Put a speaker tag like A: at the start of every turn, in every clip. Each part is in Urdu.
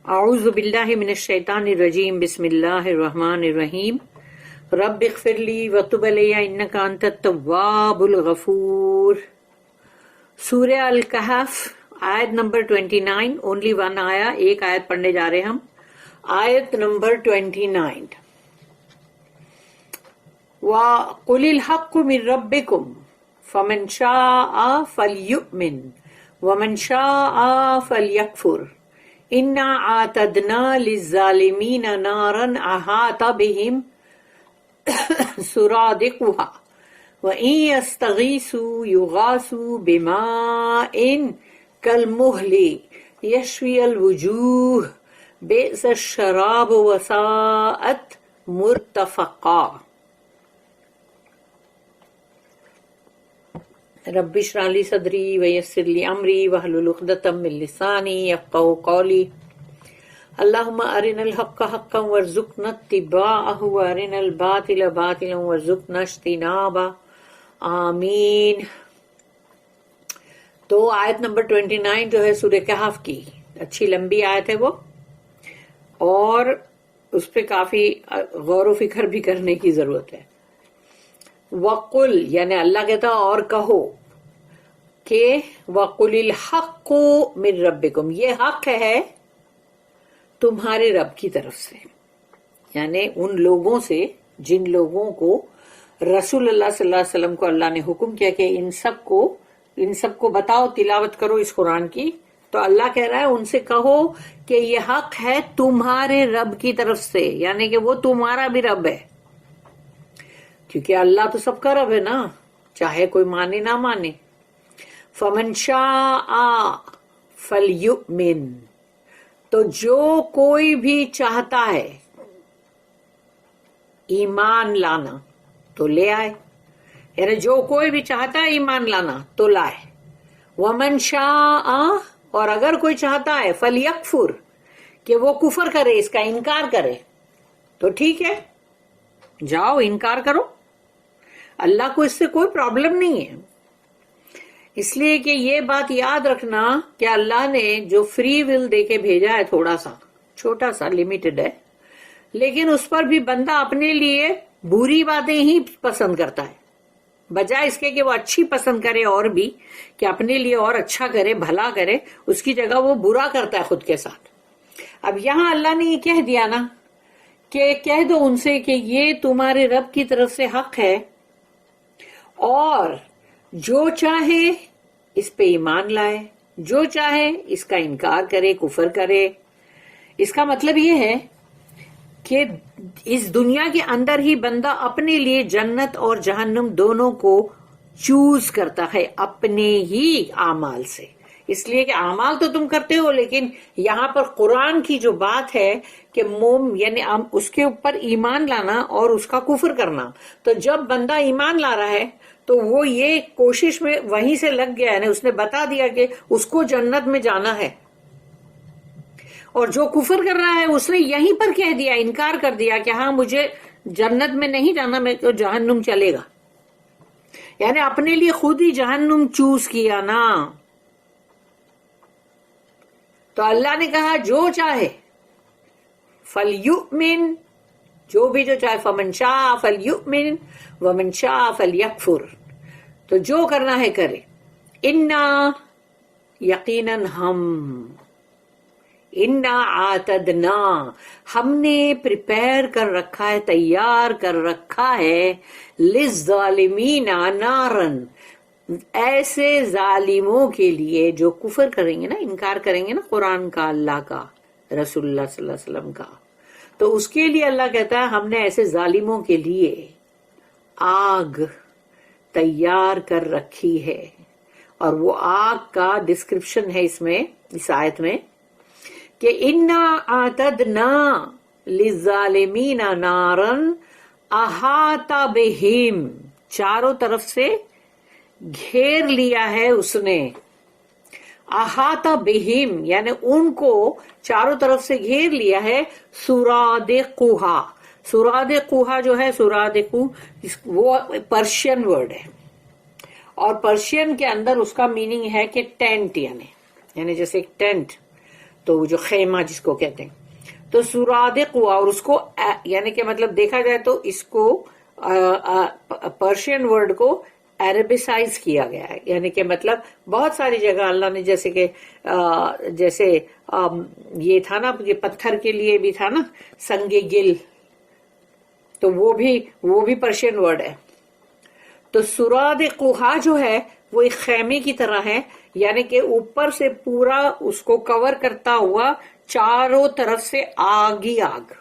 A: اعوذ باللہ من الشیطان الرجیم بسم اللہ الرحمن الرحیم رب اغفر لی وتب علی انک انت التواب الغفور. سورہ الکہف آیت نمبر 29. اونلی ون آیا، ایک آیت پڑھنے جا رہے ہم. آیت نمبر 29. وَقُلِ الْحَقُّ مِن رَبِّكُمْ فَمَنْ شَاءَ فَلْيُؤْمِنْ وَمَنْ شَاءَ فَلْيَكْفُرْ اِنَّا أَعْتَدْنَا لِلظَّالِمِينَ نَارًا أَحَاطَ بِهِمْ سُرَادِقُهَا وَإِن يَسْتَغِيثُوا يُغَاثُوا بِمَاءٍ كَالْمُهْلِ يَشْوِي الْوُجُوهَ بِئْسَ الشَّرَابُ وَسَاءَتْ مُرْتَفَقًا. رب اشرح لي صدري ويسر لي امري واحلل عقدة من لساني يفقهوا قولي. اللهم ارنا الحق حقا وارزقنا اتباعه وارنا الباطل باطلا وارزقنا اجتنابه. آمین. تو آیت نمبر 29 جو ہے سورہ کہف کی، اچھی لمبی آیت ہے وہ، اور اس پہ کافی غور و فکر بھی کرنے کی ضرورت ہے. وَقُلْ یعنی اللہ کہتا اور کہو کہ وَقُلِ الْحَقُّ مِن رَبِّكُمْ، یہ حق ہے تمہارے رب کی طرف سے، یعنی ان لوگوں سے جن لوگوں کو رسول اللہ صلی اللہ علیہ وسلم کو اللہ نے حکم کیا کہ ان سب کو بتاؤ، تلاوت کرو اس قرآن کی. تو اللہ کہہ رہا ہے ان سے کہو کہ یہ حق ہے تمہارے رب کی طرف سے، یعنی کہ وہ تمہارا بھی رب ہے، کیونکہ اللہ تو سب کا رب ہے نا، چاہے کوئی مانے نہ مانے. فَمَنْ شَاءَ فَلْيُؤْمِنْ، تو جو کوئی بھی چاہتا ہے ایمان لانا تو لے آئے، یعنی جو کوئی بھی چاہتا ہے ایمان لانا تو لائے. وَمَنْ شَاءَ، اور اگر کوئی چاہتا ہے فَلْيَكْفُرْ، کہ وہ کفر کرے، اس کا انکار کرے، تو ٹھیک ہے، جاؤ انکار کرو، اللہ کو اس سے کوئی پرابلم نہیں ہے. اس لیے کہ یہ بات یاد رکھنا کہ اللہ نے جو فری ول دے کے بھیجا ہے، تھوڑا سا چھوٹا سا لمیٹڈ ہے، لیکن اس پر بھی بندہ اپنے لیے بری باتیں ہی پسند کرتا ہے، بجائے اس کے کہ وہ اچھی پسند کرے، اور بھی کہ اپنے لیے اور اچھا کرے، بھلا کرے، اس کی جگہ وہ برا کرتا ہے خود کے ساتھ. اب یہاں اللہ نے یہ کہہ دیا نا کہ کہہ دو ان سے کہ یہ تمہارے رب کی طرف سے حق ہے، اور جو چاہے اس پہ ایمان لائے، جو چاہے اس کا انکار کرے، کفر کرے. اس کا مطلب یہ ہے کہ اس دنیا کے اندر ہی بندہ اپنے لیے جنت اور جہنم دونوں کو چوز کرتا ہے اپنے ہی اعمال سے. اس لیے کہ اعمال تو تم کرتے ہو، لیکن یہاں پر قرآن کی جو بات ہے کہ یعنی اس کے اوپر ایمان لانا اور اس کا کفر کرنا. تو جب بندہ ایمان لا رہا ہے تو وہ یہ کوشش میں وہیں سے لگ گیا ہے نا، اس نے بتا دیا کہ اس کو جنت میں جانا ہے، اور جو کفر کر رہا ہے اس نے یہیں پر کہہ دیا، انکار کر دیا کہ ہاں مجھے جنت میں نہیں جانا، میں تو جہنم چلے گا، یعنی اپنے لیے خود ہی جہنم چوز کیا نا. تو اللہ نے کہا جو چاہے فَلْيُؤْمِنْ، جو بھی جو چاہے، فَمَنْ شَاءَ فَلْيُؤْمِنْ وَمَنْ شَاءَ فَلْيَكْفُرْ، تو جو کرنا ہے کرے. اِنَّا، یقیناً ہم، اِنَّا عَاتَدْنَا، ہم نے پریپیئر کر رکھا ہے، تیار کر رکھا ہے، لِلظَّالِمِينَ نَارًا، ایسے ظالموں کے لیے جو کفر کریں گے نا، انکار کریں گے نا قرآن کا، اللہ کا، رسول اللہ صلی اللہ علیہ وسلم کا، تو اس کے لیے اللہ کہتا ہے ہم نے ایسے ظالموں کے لیے آگ تیار کر رکھی ہے. اور وہ آگ کا ڈسکرپشن ہے اس آیت میں کہ اِنَّا أَعْتَدْنَا لِلظَّالِمِينَ نَارًا أَحَاطَ بِهِمْ، چاروں طرف سے گھیر لیا ہے اس نے. احاطہ بہم یعنی ان کو چاروں طرف سے گھیر لیا ہے. سرادقھا، سرادقھا جو ہے، سرادقو وہ پرشین ورڈ ہے، اور پرشین کے اندر اس کا میننگ ہے کہ ٹینٹ، یعنی جیسے ایک ٹینٹ. تو جو خیمہ جس کو کہتے ہیں، تو سرادق ہوا، اور اس کو یعنی کہ مطلب دیکھا جائے تو اس کو پرشین ورڈ کو عربیسائز کیا گیا ہے، یعنی کہ مطلب بہت ساری جگہ اللہ نے جیسے کہ جیسے یہ تھا نا، یہ پتھر کے لیے بھی تھا نا سنگ گل، تو وہ بھی پرشین ورڈ ہے. تو سراد قوہا جو ہے وہ ایک خیمے کی طرح ہے، یعنی کہ اوپر سے پورا اس کو کور کرتا ہوا چاروں طرف سے آگ ہی آگ.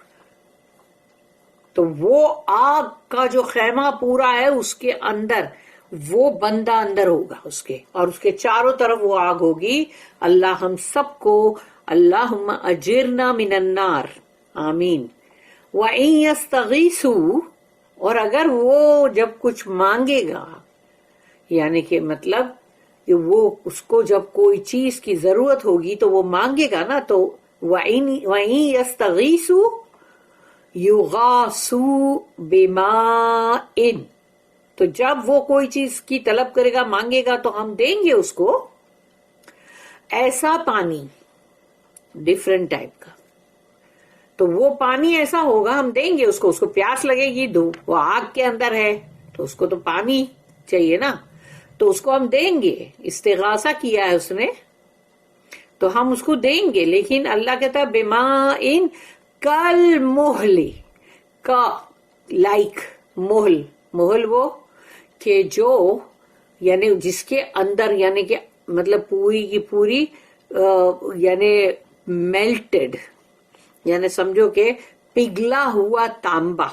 A: تو وہ آگ کا جو خیمہ پورا ہے اس کے اندر وہ بندہ اندر ہوگا اس کے، اور اس کے چاروں طرف وہ آگ ہوگی. اللہ ہم سب کو اللہم اجرنا من النار، آمین. وَإِن يَسْتَغِيثُوا، اور اگر وہ جب کچھ مانگے گا، یعنی کہ مطلب کہ وہ اس کو جب کوئی چیز کی ضرورت ہوگی تو وہ مانگے گا نا، تو وَإِن يَسْتَغِيثُوا يُغَاثُوا بِمَاءٍ، تو جب وہ کوئی چیز کی طلب کرے گا، مانگے گا، تو ہم دیں گے اس کو ایسا پانی، ڈفرنٹ ٹائپ کا. تو وہ پانی ایسا ہوگا، ہم دیں گے اس کو پیاس لگے گی، وہ آگ کے اندر ہے تو اس کو تو پانی چاہیے نا، تو اس کو ہم دیں گے. استغاثہ کیا ہے اس نے تو ہم اس کو دیں گے. لیکن اللہ کہتا ہے بِمَاءٍ کَالْمُہْلِ، کا لائک مہل وہ کہ جو یعنی جس کے اندر یعنی کہ مطلب پوری کی پوری یعنی میلٹڈ، یعنی سمجھو کہ پگھلا ہوا تانبا.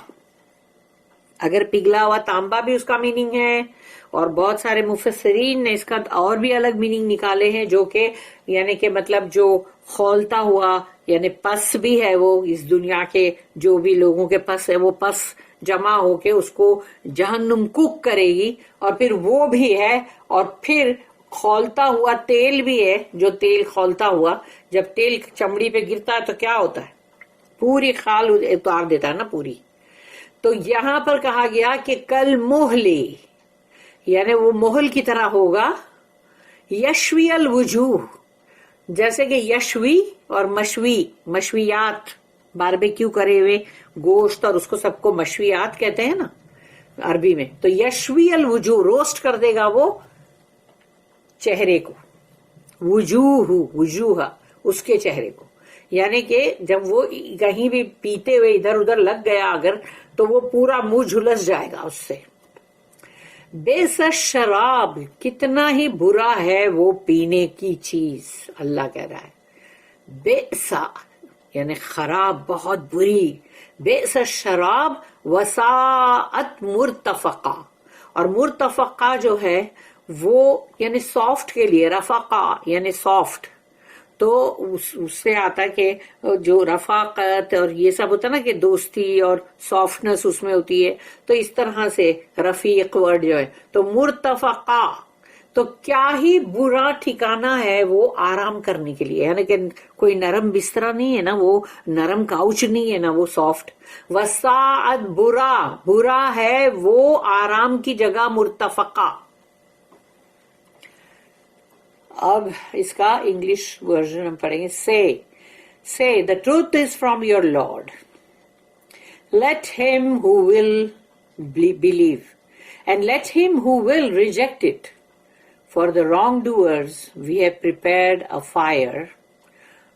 A: اگر پگھلا ہوا تانبا بھی اس کا میننگ ہے، اور بہت سارے مفسرین نے اس کا اور بھی الگ میننگ نکالے ہیں، جو کہ یعنی کہ مطلب جو کھولتا ہوا یعنی پس بھی ہے، وہ اس دنیا کے جو بھی لوگوں کے پس ہے وہ پس جمع ہو کے اس کو جہنم کوک کرے گی، اور پھر وہ بھی ہے، اور پھر کھولتا ہوا تیل بھی ہے، جو تیل کھولتا ہوا جب تیل چمڑی پہ گرتا ہے تو کیا ہوتا ہے، پوری خال اتار دیتا ہے نا پوری. تو یہاں پر کہا گیا کہ کل مہلی، یعنی وہ محل کی طرح ہوگا. یشوی الوجوہ، جیسے کہ یشوی اور مشویات، باربیکیو کرے ہوئے گوشت، اور اس کو سب کو مشویات کہتے ہیں نا عربی میں. تو یشوی الوجوہ، روسٹ کر دے گا وہ چہرے کو، وجوہ اس کے چہرے کو، یعنی کہ جب وہ کہیں بھی پیتے ہوئے ادھر ادھر لگ گیا اگر، تو وہ پورا منہ جھلس جائے گا اس سے. بیس شراب، کتنا ہی برا ہے وہ پینے کی چیز، اللہ کہہ رہا ہے بیسا یعنی خراب، بہت بری. بیس شراب وساعت مرتفقہ، اور مرتفقہ جو ہے وہ یعنی سافٹ کے لیے، رفقہ یعنی سافٹ، تو اس سے آتا ہے کہ جو رفاقت اور یہ سب ہوتا ہے نا کہ دوستی اور سافٹنس اس میں ہوتی ہے، تو اس طرح سے رفیق ورڈ جو ہے. تو مرتفقہ، تو کیا ہی برا ٹھکانہ ہے وہ آرام کرنے کے لیے، یعنی کہ کوئی نرم بستر نہیں ہے نا، وہ نرم کاؤچ نہیں ہے نا، وہ سافٹ. وساعت، برا ہے وہ آرام کی جگہ مرتفقہ. اب اس کا انگلش ورژن ہم پڑھیں گے. say the truth is from your Lord, let him who will believe and let him who will reject it. For the wrongdoers we have prepared a fire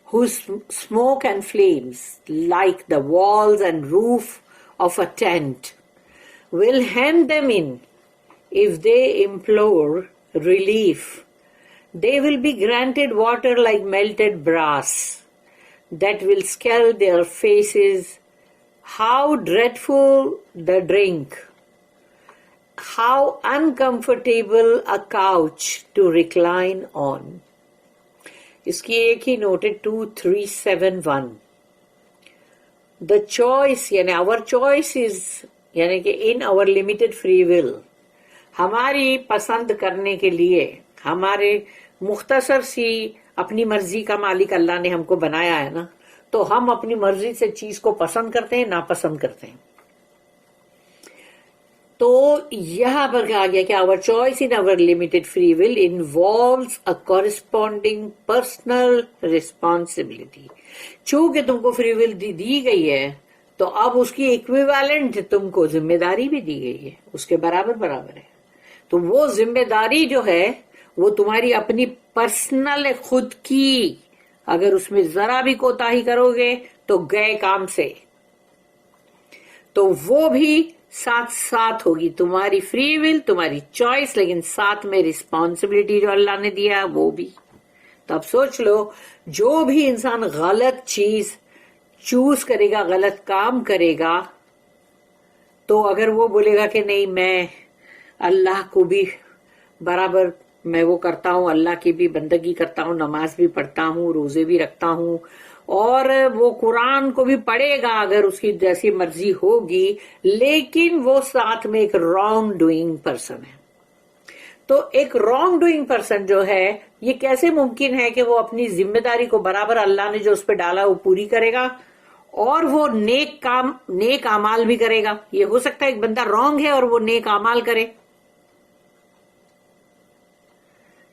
A: whose smoke and flames, like the walls and roof of a tent, will hem them in if they implore relief. They will be granted water like melted brass that will scald their faces. How dreadful the drink! How uncomfortable a couch to recline on. اس کی ایک ہی نوٹ ہے 2371. The choice یعنی our choice is یعنی کہ in our limited free will، ہماری پسند کرنے کے لیے، ہمارے مختصر سی اپنی مرضی کا مالک اللہ نے ہم کو بنایا ہے نا، تو ہم اپنی مرضی سے چیز کو پسند کرتے ہیں، ناپسند کرتے ہیں. تو یہاں پر کہا گیا کہ our choice in our limited free will involves a corresponding personal responsibility. چونکہ تم کو فری ول دی گئی ہے تو اب اس کی ایکویویلنٹ تم کو ذمہ داری بھی دی گئی ہے، اس کے برابر برابر ہے. تو وہ ذمہ داری جو ہے وہ تمہاری اپنی پرسنل خود کی، اگر اس میں ذرا بھی کوتاہی کرو گے تو گئے کام سے. تو وہ بھی ساتھ ساتھ ہوگی، تمہاری فری ول، تمہاری چوائس، لیکن ساتھ میں رسپانسبلٹی جو اللہ نے دیا وہ بھی. تو اب سوچ لو، جو بھی انسان غلط چیز چوز کرے گا، غلط کام کرے گا، تو اگر وہ بولے گا کہ نہیں میں اللہ کو بھی برابر میں وہ کرتا ہوں، اللہ کی بھی بندگی کرتا ہوں، نماز بھی پڑھتا ہوں، روزے بھی رکھتا ہوں، اور وہ قرآن کو بھی پڑھے گا اگر اس کی جیسی مرضی ہوگی، لیکن وہ ساتھ میں ایک رانگ ڈوئنگ پرسن ہے. تو ایک رانگ ڈوئنگ پرسن جو ہے، یہ کیسے ممکن ہے کہ وہ اپنی ذمہ داری کو برابر اللہ نے جو اس پہ ڈالا وہ پوری کرے گا اور وہ نیک اعمال بھی کرے گا؟ یہ ہو سکتا ہے ایک بندہ رانگ ہے اور وہ نیک اعمال کرے؟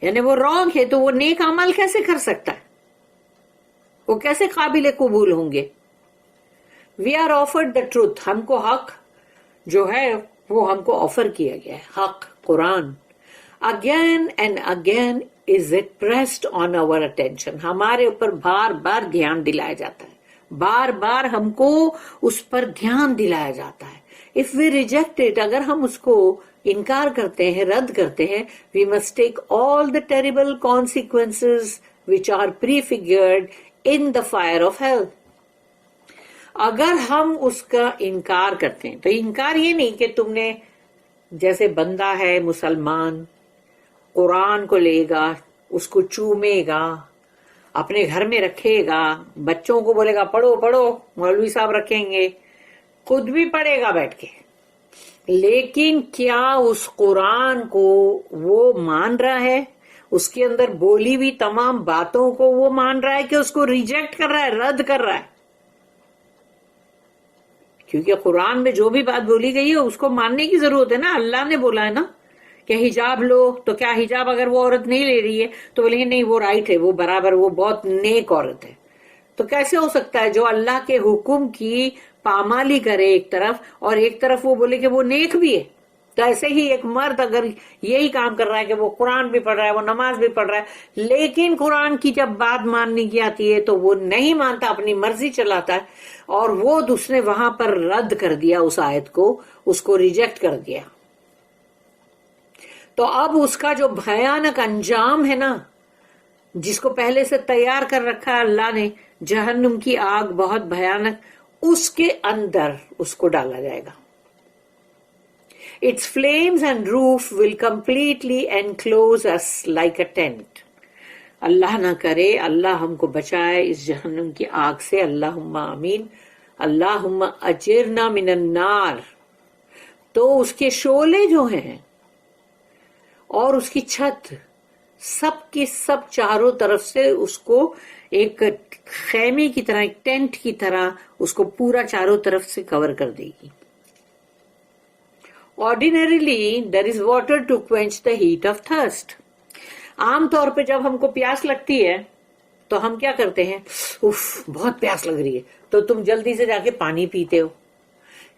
A: یعنی وہ رانگ ہے تو وہ نیک اعمال کیسے کر سکتا ہے؟ وہ کیسے قابل قبول ہوں گے؟ We are offered the truth, ہم کو حق جو ہے وہ ہم کو آفر کیا گیا ہے، حق قرآن. Again and again is it pressed on our attention, ہمارے اوپر بار بار دھیان دلایا جاتا ہے، بار بار ہم کو اس پر دھیان دلایا جاتا ہے. اف وی ریجیکٹ اٹ، اگر ہم اس کو انکار کرتے ہیں، رد کرتے ہیں، we must take all the terrible consequences which are prefigured in the fire of hell. اگر ہم اس کا انکار کرتے ہیں تو انکار یہ نہیں کہ تم نے جیسے بندہ ہے مسلمان، قرآن کو لے گا، اس کو چومے گا، اپنے گھر میں رکھے گا، بچوں کو بولے گا پڑھو پڑھو، مولوی صاحب رکھیں گے، خود بھی پڑھے گا بیٹھ کے، لیکن کیا اس قرآن کو وہ مان رہا ہے؟ اس کے اندر بولی بھی تمام باتوں کو وہ مان رہا ہے کہ اس کو ریجیکٹ کر رہا ہے، رد کر رہا ہے؟ کیونکہ قرآن میں جو بھی بات بولی گئی ہے اس کو ماننے کی ضرورت ہے نا. اللہ نے بولا ہے نا کہ حجاب لو، تو کیا حجاب اگر وہ عورت نہیں لے رہی ہے تو بولیں گے نہیں وہ رائٹ ہے، وہ برابر، وہ بہت نیک عورت ہے؟ تو کیسے ہو سکتا ہے جو اللہ کے حکم کی پامالی کرے ایک طرف اور ایک طرف وہ بولے کہ وہ نیک بھی ہے؟ تو ایسے ہی ایک مرد اگر یہی کام کر رہا ہے کہ وہ قرآن بھی پڑھ رہا ہے، وہ نماز بھی پڑھ رہا ہے، لیکن قرآن کی جب بات ماننے کی آتی ہے تو وہ نہیں مانتا، اپنی مرضی چلاتا ہے، اور وہ دوسرے وہاں پر رد کر دیا اس آیت کو، اس کو ریجیکٹ کر دیا، تو اب اس کا جو بھیانک انجام ہے نا، جس کو پہلے سے تیار کر رکھا ہے اللہ نے، جہنم کی آگ بہت بھیانک، اس کے اندر اس کو ڈالا جائے گا. Its flames and roof will completely enclose us like a tent. اللہ نہ کرے، اللہ ہم کو بچائے اس جہنم کی آگ سے، اللہم آمین. اللہم اجرنا من النار. تو اس کے شعلے جو ہیں اور اس کی چھت سب کی سب چاروں طرف سے اس کو ایک خیمے کی طرح، ایک ٹینٹ کی طرح اس کو پورا چاروں طرف سے کور کر دے گی. Ordinarily, there is water to quench the heat of thirst. عام طور پہ جب ہم کو پیاس لگتی ہے تو ہم کیا کرتے ہیں؟ اف بہت پیاس لگ رہی ہے تو تم جلدی سے جا کے پانی پیتے ہو،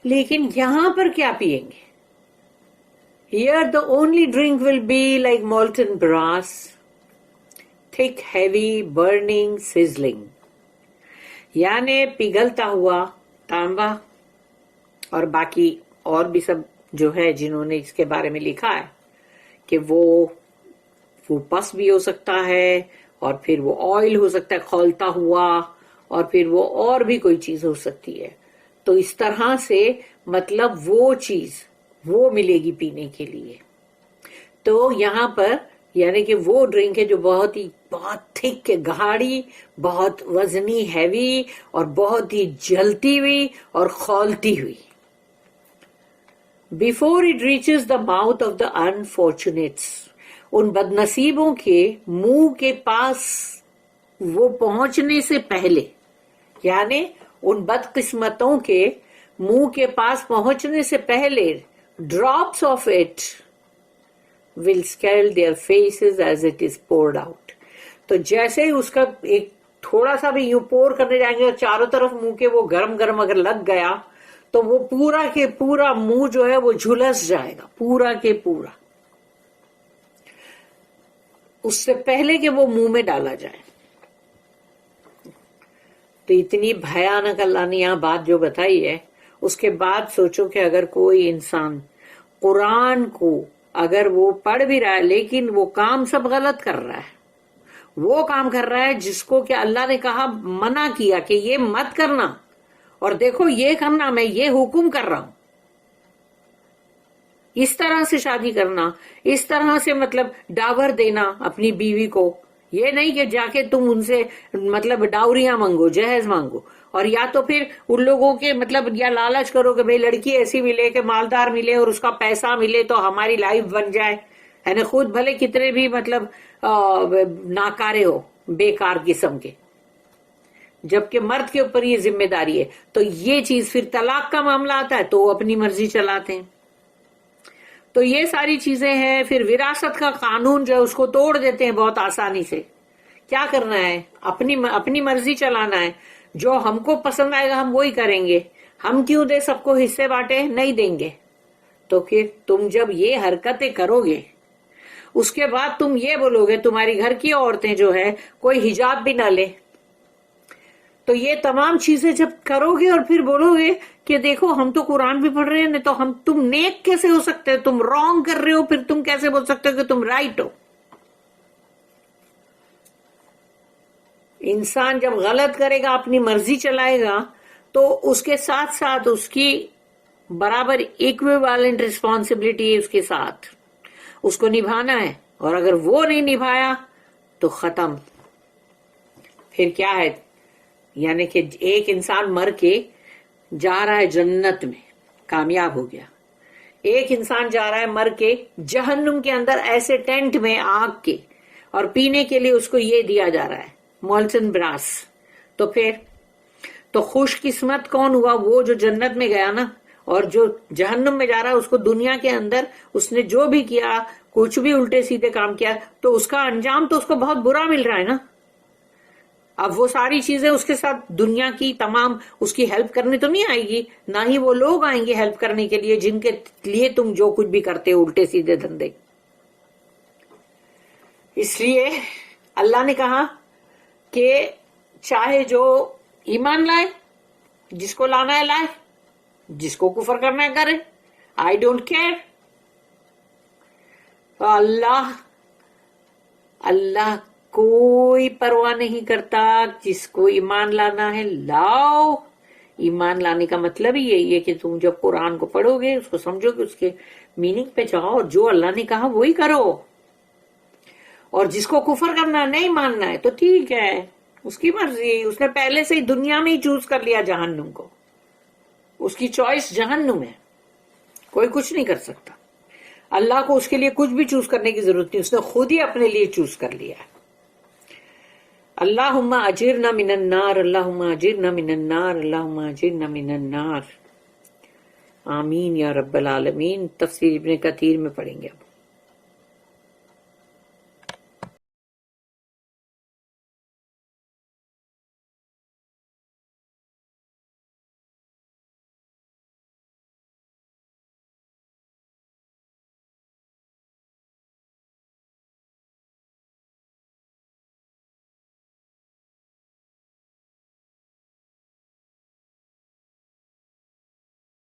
A: لیکن یہاں پر کیا پیئیں گے؟ Here the only drink will be like molten brass, thick, heavy, burning, sizzling. یعنی پگھلتا ہوا تانبا اور باقی اور بھی سب جو ہے جنہوں نے اس کے بارے میں لکھا ہے کہ وہ پس بھی ہو سکتا ہے، اور پھر وہ آئل ہو سکتا ہے کھولتا ہوا، اور پھر وہ اور بھی کوئی چیز ہو سکتی ہے. تو اس طرح سے مطلب وہ چیز وہ ملے گی پینے کے لیے. تو یہاں پر یعنی کہ وہ ڈرنک ہے جو بہت تھک ہے، گاڑی، بہت وزنی، ہیوی، اور بہت ہی جلتی ہوئی اور کھولتی ہوئی. Before it reaches the mouth of the unfortunates, ان بد نصیبوں کے منہ کے پاس وہ پہنچنے سے پہلے، یعنی ان بد قسمتوں کے منہ کے پاس پہنچنے سے پہلے drops of it will scald their faces as it is poured out. تو جیسے ہی اس کا ایک تھوڑا سا بھی یوں پور کرنے جائیں گے اور چاروں طرف منہ کے وہ گرم گرم اگر لگ گیا تو وہ پورا کے پورا منہ جو ہے وہ جھلس جائے گا پورا کے پورا، اس سے پہلے کہ وہ منہ میں ڈالا جائے. تو اتنی بھیانک اللہ نے یہاں بات جو بتائی ہے، اس کے بعد سوچو کہ اگر کوئی انسان قرآن کو اگر وہ پڑھ بھی رہا ہے لیکن وہ کام سب غلط کر رہا ہے، وہ کام کر رہا ہے جس کو کہ اللہ نے کہا منع کیا کہ یہ مت کرنا، اور دیکھو یہ کرنا، میں یہ حکم کر رہا ہوں، اس طرح سے شادی کرنا، اس طرح سے مطلب ڈاور دینا اپنی بیوی کو، یہ نہیں کہ جا کے تم ان سے مطلب ڈاوریاں مانگو، جہیز مانگو، اور یا تو پھر ان لوگوں کے مطلب یا لالچ کرو کہ بھئی لڑکی ایسی ملے کہ مالدار ملے اور اس کا پیسہ ملے تو ہماری لائف بن جائے، یعنی خود بھلے کتنے بھی مطلب ناکارے ہو، بیکار قسم کے، جبکہ مرد کے اوپر یہ ذمہ داری ہے. تو یہ چیز پھر طلاق کا معاملہ آتا ہے تو وہ اپنی مرضی چلاتے ہیں. تو یہ ساری چیزیں ہیں. پھر وراثت کا قانون جو ہے اس کو توڑ دیتے ہیں بہت آسانی سے. کیا کرنا ہے؟ اپنی مرضی چلانا ہے، جو ہم کو پسند آئے گا ہم وہی کریں گے. ہم کیوں دے سب کو حصے بانٹے؟ نہیں دیں گے. تو پھر تم جب یہ حرکتیں کرو گے، اس کے بعد تم یہ بولو گے تمہاری گھر کی عورتیں جو ہے کوئی حجاب بھی نہ لے، تو یہ تمام چیزیں جب کرو گے اور پھر بولو گے کہ دیکھو ہم تو قرآن بھی پڑھ رہے ہیں، تو تم نیک کیسے ہو سکتے ہو؟ تم رانگ کر رہے ہو، پھر تم کیسے بول سکتے ہو کہ تم رائٹ ہو؟ انسان جب غلط کرے گا، اپنی مرضی چلائے گا، تو اس کے ساتھ ساتھ اس کی برابر ایکویویلنٹ ریسپانسبلٹی ہے اس کے ساتھ، اس کو نبھانا ہے. اور اگر وہ نہیں نبھایا تو ختم. پھر کیا ہے؟ یعنی کہ ایک انسان مر کے جا رہا ہے جنت میں، کامیاب ہو گیا. ایک انسان جا رہا ہے مر کے جہنم کے اندر ایسے ٹینٹ میں آگ کے، اور پینے کے لیے اس کو یہ دیا جا رہا ہے مولٹن براس. تو پھر تو خوش قسمت کون ہوا؟ وہ جو جنت میں گیا نا. اور جو جہنم میں جا رہا ہے اس کو دنیا کے اندر اس نے جو بھی کیا، کچھ بھی الٹے سیدھے کام کیا، تو اس کا انجام تو اس کو بہت برا مل رہا ہے نا. اب وہ ساری چیزیں اس کے ساتھ دنیا کی تمام اس کی ہیلپ کرنے تو نہیں آئے گی، نہ ہی وہ لوگ آئیں گے ہیلپ کرنے کے لیے جن کے لیے تم جو کچھ بھی کرتے ہو الٹے سیدھے دھندے. اس لیے اللہ نے کہا کہ چاہے جو ایمان لائے، جس کو لانا ہے لائے، جس کو کفر کرنا ہے کرے، آئی ڈونٹ کیئر. اللہ کوئی پرواہ نہیں کرتا. جس کو ایمان لانا ہے لاؤ. ایمان لانے کا مطلب ہی یہی ہے کہ تم جب قرآن کو پڑھو گے، اس کو سمجھو گے، اس کے میننگ پہ جاؤ، اور جو اللہ نے کہا وہی کرو. اور جس کو کفر کرنا نہیں ماننا ہے تو ٹھیک ہے، اس کی مرضی. اس نے پہلے سے ہی دنیا میں ہی چوز کر لیا جہنم کو، اس کی چوائس جہنم ہے، کوئی کچھ نہیں کر سکتا. اللہ کو اس کے لیے کچھ بھی چوز کرنے کی ضرورت نہیں، اس نے خود ہی اپنے لیے چوز کر لیا ہے. اللہم اجرنا من النار، اللہم اجرنا من النار، اللہم اجرنا من النار. آمین یا رب العالمین. تفسیر ابن کثیر میں پڑھیں گے اب.